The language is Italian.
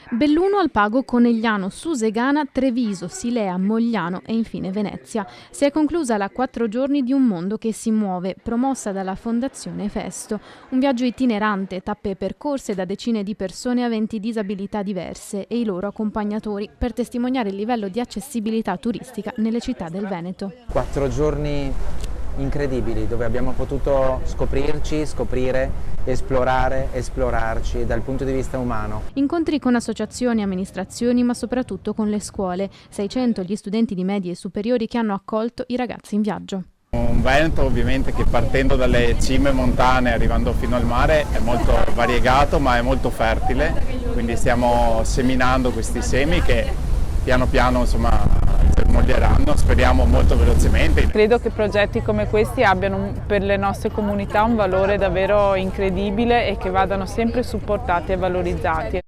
Belluno, Alpago, Conegliano, Susegana, Treviso, Silea, Mogliano e infine Venezia. Si è conclusa la 4 giorni di un mondo che si muove, promossa dalla Fondazione Festo. Un viaggio itinerante, tappe percorse da decine di persone aventi disabilità diverse e i loro accompagnatori per testimoniare il livello di accessibilità turistica nelle città del Veneto. 4 giorni incredibili dove abbiamo potuto scoprirci, scoprire, esplorare, esplorarci dal punto di vista umano. Incontri con associazioni, amministrazioni, ma soprattutto con le scuole. 600 gli studenti di medie e superiori che hanno accolto i ragazzi in viaggio. Un Veneto ovviamente che partendo dalle cime montane arrivando fino al mare è molto variegato ma è molto fertile, quindi stiamo seminando questi semi che piano piano germoglieranno, speriamo molto velocemente. Credo che progetti come questi abbiano per le nostre comunità un valore davvero incredibile e che vadano sempre supportati e valorizzati.